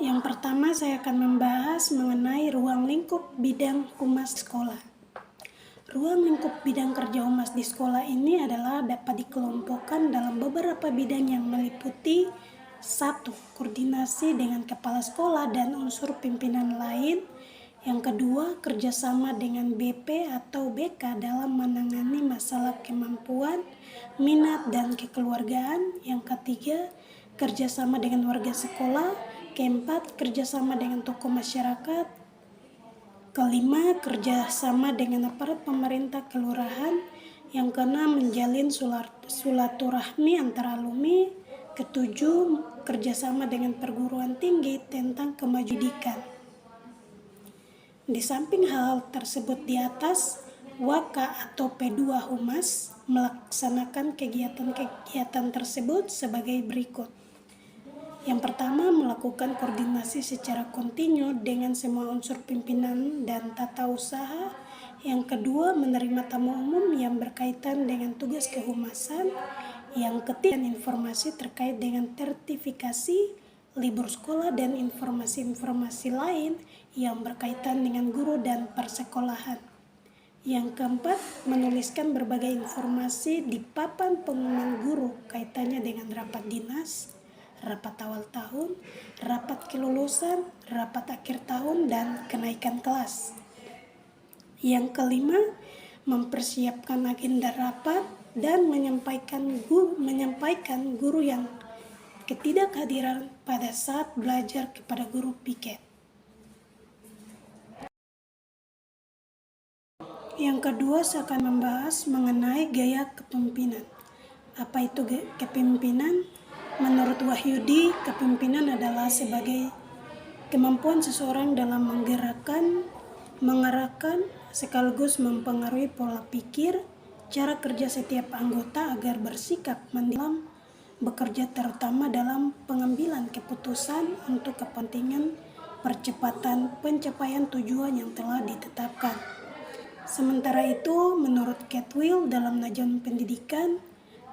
Yang pertama saya akan membahas mengenai ruang lingkup bidang humas sekolah. Ruang lingkup bidang kerja humas di sekolah ini adalah dapat dikelompokkan dalam beberapa bidang yang meliputi 1. Koordinasi dengan kepala sekolah dan unsur pimpinan lain. Yang kedua, kerjasama dengan BP atau BK dalam menangani masalah kemampuan, minat, dan kekeluargaan. Yang ketiga, kerjasama dengan warga sekolah. Keempat, kerjasama dengan tokoh masyarakat. Kelima, kerjasama dengan aparat pemerintah kelurahan. Yang keenam, menjalin silaturahmi antara alumni. Ketujuh, kerjasama dengan perguruan tinggi tentang kemajuan. Di samping hal tersebut di atas, Waka atau P2 Humas melaksanakan kegiatan-kegiatan tersebut sebagai berikut. Yang pertama, melakukan koordinasi secara kontinu dengan semua unsur pimpinan dan tata usaha. Yang kedua, menerima tamu umum yang berkaitan dengan tugas kehumasan. Yang ketiga, informasi terkait dengan sertifikasi, libur sekolah, dan informasi-informasi lain yang berkaitan dengan guru dan persekolahan. Yang keempat, menuliskan berbagai informasi di papan pengumuman guru kaitannya dengan rapat dinas, rapat awal tahun, rapat kelulusan, rapat akhir tahun, dan kenaikan kelas. Yang kelima, mempersiapkan agenda rapat dan menyampaikan guru yang ketidakhadiran pada saat belajar kepada guru piket. Yang kedua, saya akan membahas mengenai gaya kepemimpinan. Apa itu kepemimpinan? Menurut Wahyudi, kepemimpinan adalah sebagai kemampuan seseorang dalam menggerakkan, mengarahkan, sekaligus mempengaruhi pola pikir, cara kerja setiap anggota agar bersikap mendalam bekerja, terutama dalam pengambilan keputusan untuk kepentingan percepatan pencapaian tujuan yang telah ditetapkan. Sementara itu, menurut Catwill dalam Najam Pendidikan,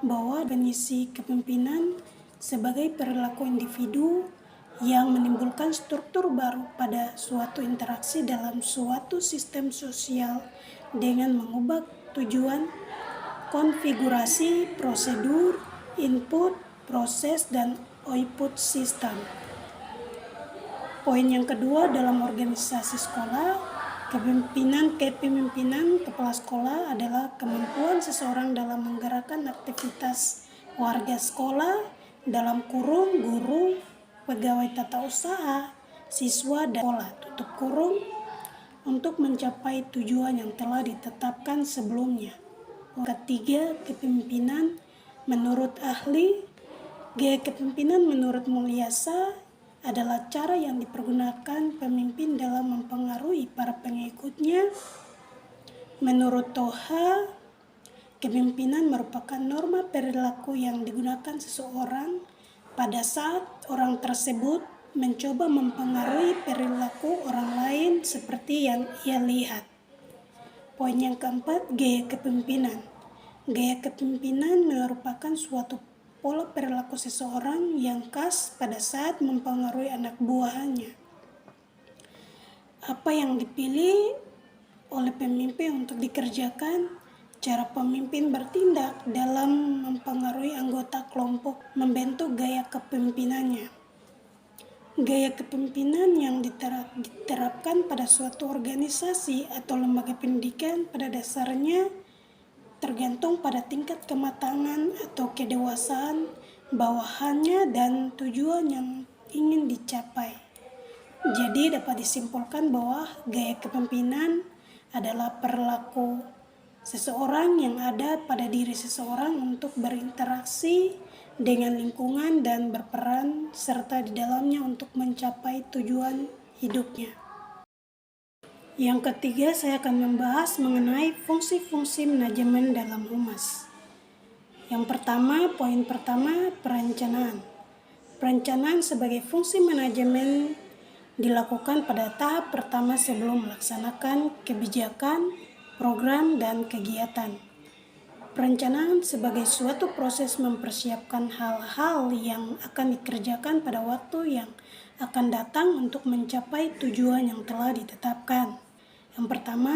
bahwa definisi kepemimpinan sebagai perilaku individu yang menimbulkan struktur baru pada suatu interaksi dalam suatu sistem sosial dengan mengubah tujuan, konfigurasi, prosedur, input, proses, dan output sistem. Poin yang kedua, dalam organisasi sekolah, kepemimpinan kepala sekolah adalah kemampuan seseorang dalam menggerakkan aktivitas warga sekolah dalam kurung guru, pegawai tata usaha, siswa, dan sekolah tutup kurung untuk mencapai tujuan yang telah ditetapkan sebelumnya. Ketiga, kepemimpinan menurut ahli. Gaya kepemimpinan menurut Mulyasa adalah cara yang dipergunakan pemimpin dalam mempengaruhi para pengikutnya. Menurut Toha, kepemimpinan merupakan norma perilaku yang digunakan seseorang pada saat orang tersebut mencoba mempengaruhi perilaku orang lain seperti yang ia lihat. Poin yang keempat, gaya kepemimpinan. Gaya kepemimpinan merupakan suatu pola perilaku seseorang yang khas pada saat mempengaruhi anak buahnya. Apa yang dipilih oleh pemimpin untuk dikerjakan? Cara pemimpin bertindak dalam mempengaruhi anggota kelompok membentuk gaya kepemimpinannya. Gaya kepemimpinan yang diterapkan pada suatu organisasi atau lembaga pendidikan pada dasarnya tergantung pada tingkat kematangan atau kedewasaan bawahannya dan tujuan yang ingin dicapai. Jadi dapat disimpulkan bahwa gaya kepemimpinan adalah perilaku seseorang yang ada pada diri seseorang untuk berinteraksi dengan lingkungan dan berperan serta di dalamnya untuk mencapai tujuan hidupnya. Yang ketiga, saya akan membahas mengenai fungsi-fungsi manajemen dalam humas. Yang pertama, poin pertama, perencanaan. Perencanaan sebagai fungsi manajemen dilakukan pada tahap pertama sebelum melaksanakan kebijakan, program, dan kegiatan. Perencanaan sebagai suatu proses mempersiapkan hal-hal yang akan dikerjakan pada waktu yang akan datang untuk mencapai tujuan yang telah ditetapkan. Yang pertama,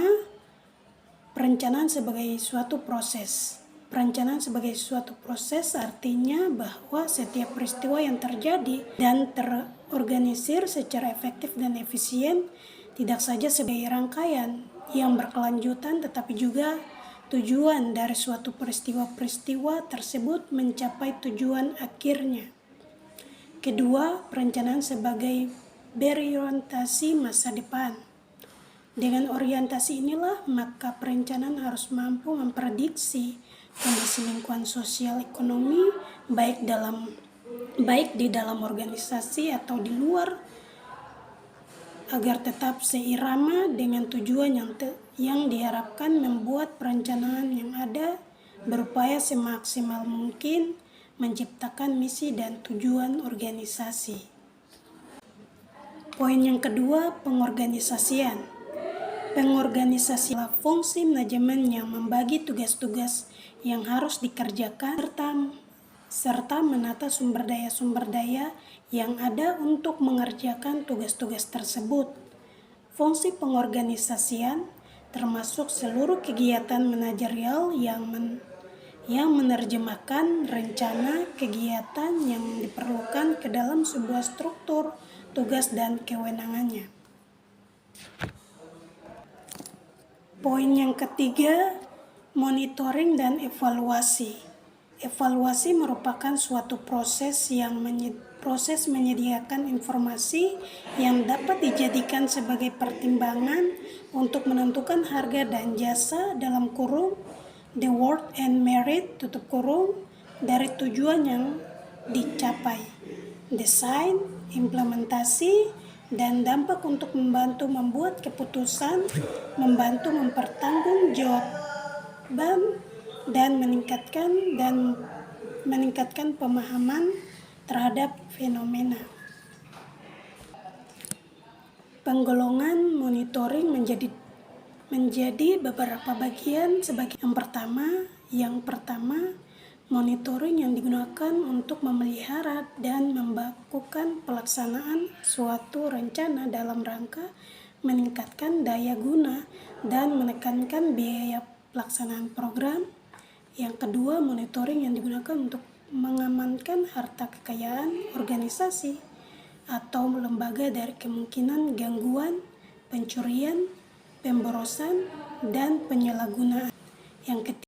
perencanaan sebagai suatu proses. Perencanaan sebagai suatu proses artinya bahwa setiap peristiwa yang terjadi dan terorganisir secara efektif dan efisien tidak saja sebagai rangkaian yang berkelanjutan, tetapi juga tujuan dari suatu peristiwa-peristiwa tersebut mencapai tujuan akhirnya. Kedua, perencanaan sebagai berorientasi masa depan. Dengan orientasi inilah, maka perencanaan harus mampu memprediksi kondisi lingkungan sosial ekonomi baik di dalam organisasi atau di luar, agar tetap seirama dengan tujuan yang diharapkan. Membuat perencanaan yang ada berupaya semaksimal mungkin menciptakan misi dan tujuan organisasi. Poin yang kedua, pengorganisasian. Pengorganisasi adalah fungsi manajemen yang membagi tugas-tugas yang harus dikerjakan serta menata sumber daya yang ada untuk mengerjakan tugas-tugas tersebut. Fungsi pengorganisasian termasuk seluruh kegiatan manajerial yang menerjemahkan rencana kegiatan yang diperlukan ke dalam sebuah struktur, tugas dan kewenangannya. Poin yang ketiga, monitoring dan evaluasi. Evaluasi merupakan suatu proses menyediakan informasi yang dapat dijadikan sebagai pertimbangan untuk menentukan harga dan jasa the worth and merit dari tujuan yang dicapai, desain, implementasi, dan dampak untuk membantu membuat keputusan, membantu mempertanggungjawabkan dan meningkatkan pemahaman terhadap fenomena. Penggolongan monitoring menjadi beberapa bagian. Yang pertama, monitoring yang digunakan untuk memelihara dan membakukan pelaksanaan suatu rencana dalam rangka meningkatkan daya guna dan menekankan biaya pelaksanaan program. Yang kedua, monitoring yang digunakan untuk mengamankan harta kekayaan organisasi atau lembaga dari kemungkinan gangguan, pencurian, pemborosan, dan penyalahgunaan. Yang ketiga,